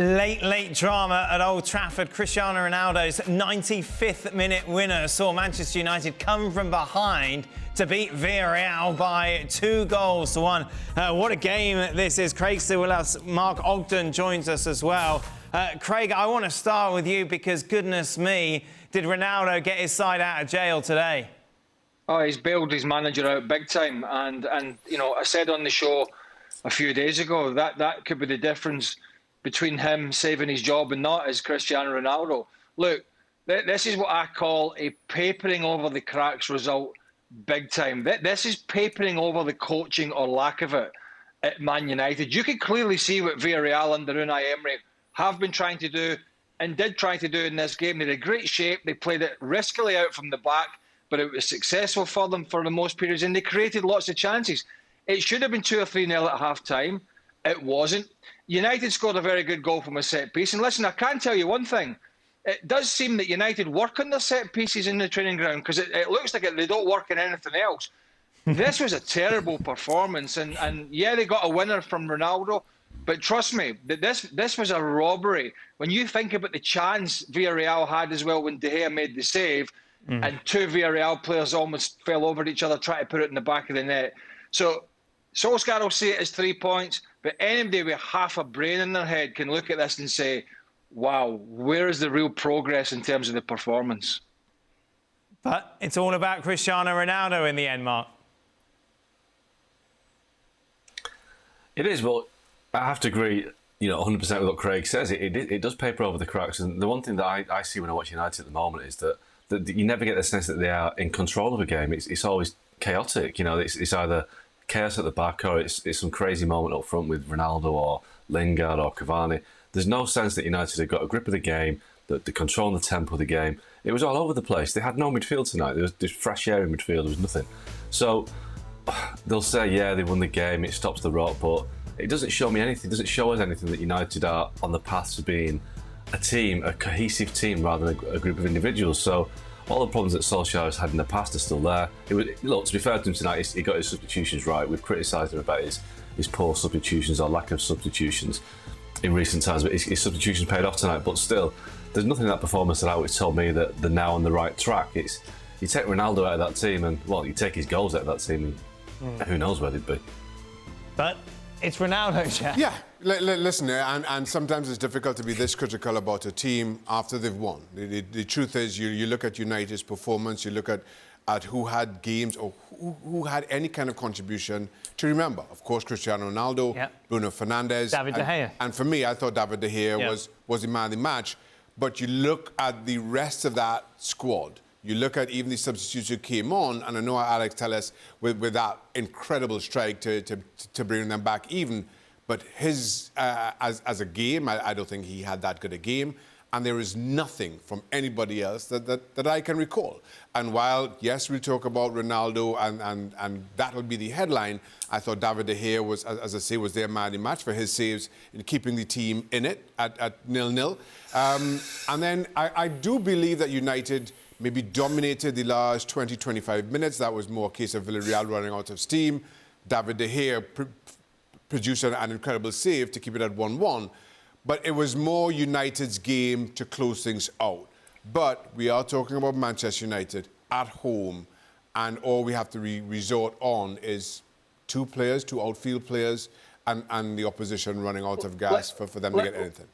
Late drama at Old Trafford. Cristiano Ronaldo's 95th minute winner saw Manchester United come from behind to beat Villarreal by 2-1. What a game this is. Craig still with us. Mark Ogden joins us as well. Craig, I want to start with you because, goodness me, did Ronaldo get his side out of jail today? Oh, he's bailed his manager out big time. And you know, I said on the show a few days ago that could be the difference between him saving his job and not, is Cristiano Ronaldo. Look, this is what I call a papering over the cracks result big time. This is papering over the coaching or lack of it at Man United. You can clearly see what Villarreal under Unai Emery have been trying to do and did try to do in this game. They're in great shape. They played it riskily out from the back, but it was successful for them for the most periods, and they created lots of chances. It should have been 2 or 3-0 at half-time. It wasn't. United scored a very good goal from a set-piece. And listen, I can tell you one thing. It does seem that United work on their set-pieces in the training ground, because it looks like they don't work on anything else. This was a terrible performance. And yeah, they got a winner from Ronaldo. But trust me, this was a robbery. When you think about the chance Villarreal had as well when De Gea made the save, and 2 Villarreal players almost fell over each other trying to put it in the back of the net. So Solskjaer will see it as 3 points, but anybody with half a brain in their head can look at this and say, wow, where is the real progress in terms of the performance? But it's all about Cristiano Ronaldo in the end, Mark. It is, but I have to agree, 100% with what Craig says. It does paper over the cracks. And the one thing that I see when I watch United at the moment is that you never get the sense that they are in control of a game. It's always chaotic. It's either chaos at the back or it's some crazy moment up front with Ronaldo or Lingard or Cavani. There's no sense that United have got a grip of the game, that they're controlling the tempo of the game. It was all over the place. They had no midfield tonight. There was fresh air in midfield. There was nothing. So they'll say, yeah, they won the game, it stops the rot, but it doesn't show me anything. It doesn't show us anything that United are on the path to being a team, a cohesive team, rather than a group of individuals. So all the problems that Solskjaer has had in the past are still there. Look, to be fair to him tonight, he got his substitutions right. We've criticised him about his poor substitutions or lack of substitutions in recent times, but his substitutions paid off tonight. But still, there's nothing in that performance that which told me that they're now on the right track. You take Ronaldo out of that team and, well, you take his goals out of that team and who knows where they'd be. But it's Ronaldo, Jack. Yeah, listen, and sometimes it's difficult to be this critical about a team after they've won. The truth is, you look at United's performance, you look at who had games or who had any kind of contribution to remember. Of course, Cristiano Ronaldo, Bruno Fernandes. David De Gea. And for me, I thought David De Gea was the man of the match. But you look at the rest of that squad. You look at even the substitutes who came on, and I know Alex tell us with that incredible strike to bring them back even, but his as a game, I don't think he had that good a game, and there is nothing from anybody else that I can recall. And while yes, we'll talk about Ronaldo and that'll be the headline, I thought David De Gea was, as I say, was their man of the match for his saves in keeping the team in it at 0-0. And then I do believe that United maybe dominated the last 20, 25 minutes. That was more a case of Villarreal running out of steam. David De Gea produced an incredible save to keep it at 1-1. But it was more United's game to close things out. But we are talking about Manchester United at home, and all we have to resort on is 2 players, 2 outfield players, and the opposition running out of gas for them to get anything.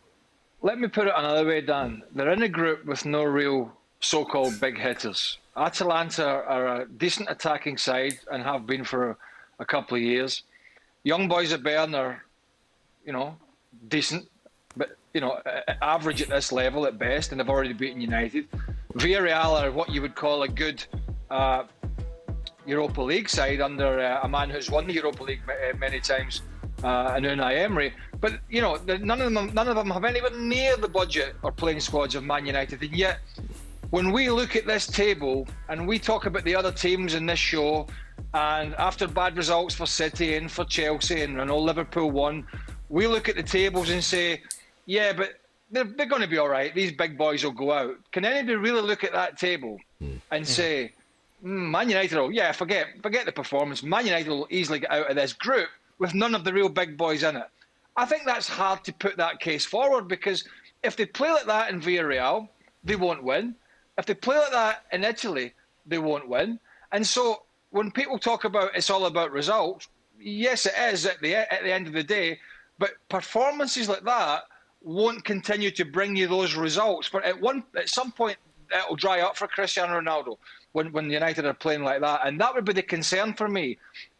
Let me put it another way, Dan. They're in a group with no real so-called big hitters. Atalanta are a decent attacking side and have been for a couple of years. Young boys at Bern are, decent, but, average at this level at best, and they've already beaten United. Villarreal are what you would call a good Europa League side under a man who's won the Europa League many times, and Unai Emery. But, none of them have anywhere near the budget or playing squads of Man United, and yet when we look at this table and we talk about the other teams in this show, and after bad results for City and for Chelsea and Liverpool won, we look at the tables and say, yeah, but they're going to be all right. These big boys will go out. Can anybody really look at that table and say, Man United will, forget the performance. Man United will easily get out of this group with none of the real big boys in it. I think that's hard to put that case forward, because if they play like that in Villarreal, they won't win. If they play like that in Italy, they won't win. And so when people talk about it's all about results, yes, it is at the end of the day, but performances like that won't continue to bring you those results. But at some point, it'll dry up for Cristiano Ronaldo when United are playing like that. And that would be the concern for me.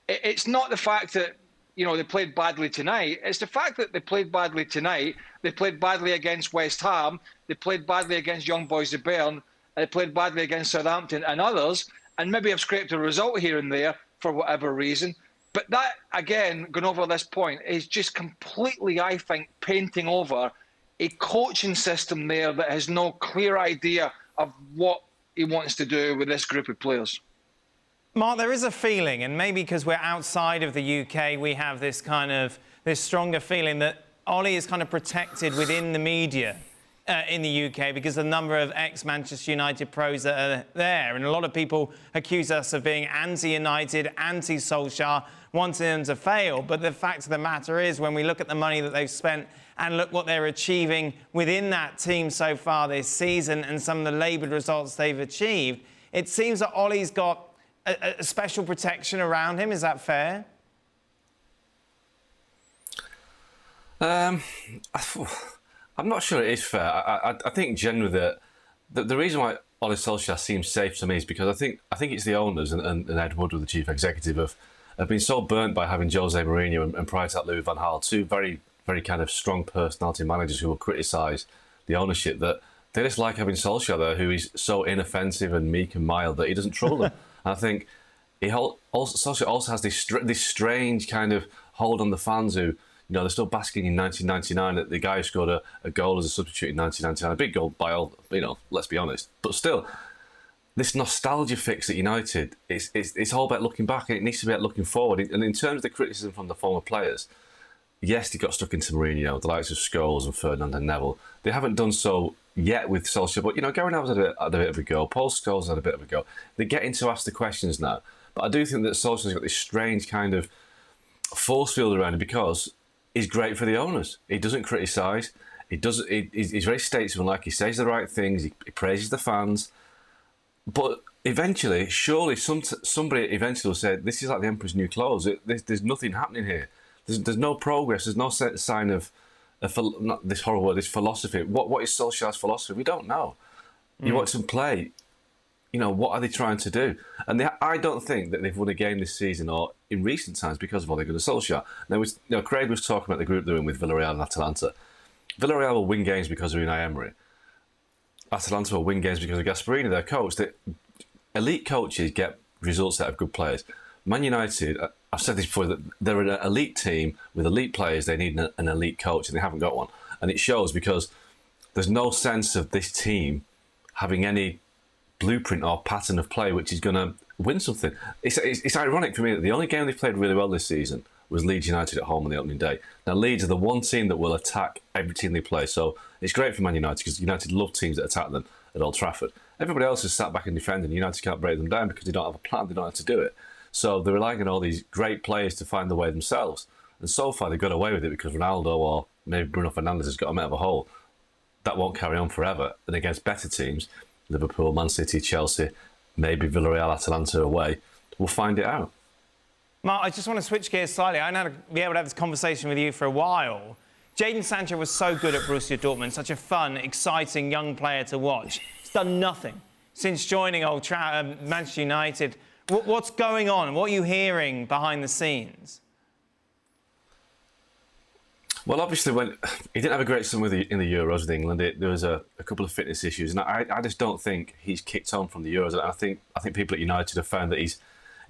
It's not the fact that, they played badly tonight. It's the fact that they played badly tonight. They played badly against West Ham. They played badly against Young Boys of Bern. They played badly against Southampton and others, and maybe have scraped a result here and there for whatever reason. But that, again, going over this point, is just completely, I think, painting over a coaching system there that has no clear idea of what he wants to do with this group of players. Mark, there is a feeling, and maybe because we're outside of the UK, we have this stronger feeling that Ole is kind of protected within the media in the UK because of the number of ex-Manchester United pros that are there. And a lot of people accuse us of being anti-United, anti-Solskjaer, wanting them to fail. But the fact of the matter is, when we look at the money that they've spent and look what they're achieving within that team so far this season and some of the laboured results they've achieved, it seems that Ole's got a special protection around him. Is that fair? I'm not sure it is fair. I think generally that the reason why Ole Solskjaer seems safe to me is because I think it's the owners and Ed Woodward, the chief executive, have been so burnt by having Jose Mourinho and prior to that Louis van Gaal, two very, very kind of strong personality managers who will criticise the ownership, that they just like having Solskjaer there, who is so inoffensive and meek and mild that he doesn't trouble them. And I think Solskjaer also has this strange kind of hold on the fans who, they're still basking in 1999 that the guy who scored a goal as a substitute in 1999, a big goal by all, let's be honest. But still, this nostalgia fix at United, it's all about looking back, and it needs to be about looking forward. And in terms of the criticism from the former players, yes, they got stuck into Mourinho, the likes of Scholes and Ferdinand and Neville. They haven't done so yet with Solskjaer, but, Gary Neville's had a bit of a go. Paul Scholes had a bit of a go. They're getting to ask the questions now. But I do think that Solskjaer's got this strange kind of force field around him because he's great for the owners. He doesn't criticise. He's very statesmanlike. He says the right things. He praises the fans. But eventually, surely somebody eventually will say, this is like the Emperor's new clothes. There's nothing happening here. There's no progress. There's no sign of not this horrible word, this philosophy. What is Solskjaer's philosophy? We don't know. You watch them play. What are they trying to do? And I don't think that they've won a game this season or in recent times because of Ole Gunnar Solskjaer. Now, Craig was talking about the group they're in with Villarreal and Atalanta. Villarreal will win games because of Unai Emery. Atalanta will win games because of Gasperini, their coach. Elite coaches get results out of good players. Man United, I've said this before, that they're an elite team with elite players. They need an elite coach, and they haven't got one. And it shows because there's no sense of this team having any blueprint or pattern of play which is going to win something. It's ironic for me that the only game they played really well this season was Leeds United at home on the opening day. Now, Leeds are the one team that will attack every team they play, so it's great for Man United because United love teams that attack them at Old Trafford. Everybody else is sat back and defending. United can't break them down because they don't have a plan, they don't know how to do it. So they're relying on all these great players to find the way themselves. And so far they've got away with it because Ronaldo or maybe Bruno Fernandes has got them out of a hole. That won't carry on forever. And against better teams, Liverpool, Man City, Chelsea, maybe Villarreal, Atalanta away, we'll find it out. Mark, I just want to switch gears slightly. I know to be able to have this conversation with you for a while. Jadon Sancho was so good at Borussia Dortmund, such a fun, exciting young player to watch. He's done nothing since joining Manchester United. What's going on? What are you hearing behind the scenes? Well, obviously, when he didn't have a great summer in the Euros with England, there was a couple of fitness issues, and I just don't think he's kicked on from the Euros. And I think people at United have found that he's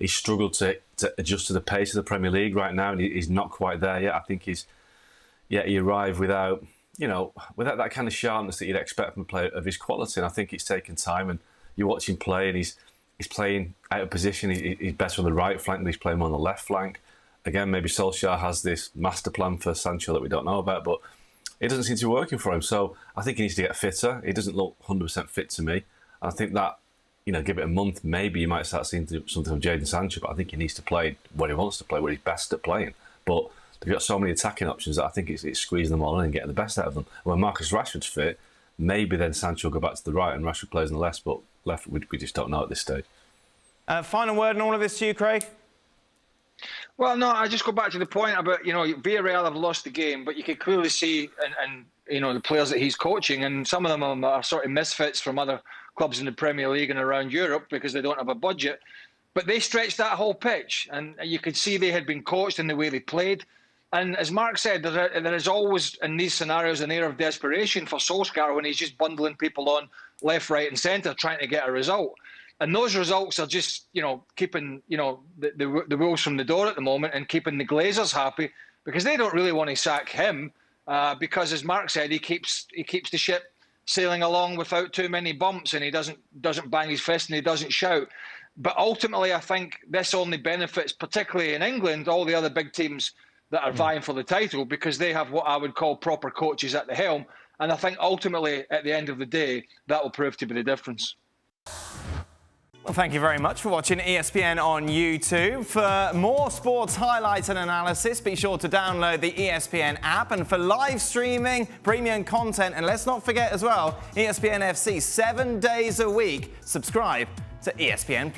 struggled to adjust to the pace of the Premier League right now, and he's not quite there yet. I think he arrived without that kind of sharpness that you'd expect from a player of his quality. And I think it's taken time. And you watch him play, and he's playing out of position. He's better on the right flank than he's playing more on the left flank. Again, maybe Solskjaer has this master plan for Sancho that we don't know about, but it doesn't seem to be working for him. So I think he needs to get fitter. He doesn't look 100% fit to me. And I think that, give it a month, maybe you might start seeing something from Jadon Sancho, but I think he needs to play where he wants to play, where he's best at playing. But they've got so many attacking options that I think it's squeezing them all in and getting the best out of them. And when Marcus Rashford's fit, maybe then Sancho will go back to the right and Rashford plays on the left, but left we just don't know at this stage. Final word on all of this to you, Craig? Well, no, I just go back to the point about, Villarreal have lost the game, but you can clearly see, and the players that he's coaching, and some of them are sort of misfits from other clubs in the Premier League and around Europe because they don't have a budget. But they stretched that whole pitch, and you could see they had been coached in the way they played. And as Mark said, there is always in these scenarios an air of desperation for Solskjaer when he's just bundling people on left, right, and centre trying to get a result. And those results are just, keeping, the wolves from the door at the moment and keeping the Glazers happy because they don't really want to sack him because, as Mark said, he keeps the ship sailing along without too many bumps and he doesn't bang his fist and he doesn't shout. But ultimately, I think this only benefits, particularly in England, all the other big teams that are vying for the title because they have what I would call proper coaches at the helm. And I think ultimately, at the end of the day, that will prove to be the difference. Well, thank you very much for watching ESPN on YouTube. For more sports highlights and analysis, be sure to download the ESPN app. And for live streaming, premium content, and let's not forget as well, ESPN FC 7 days a week. Subscribe to ESPN+.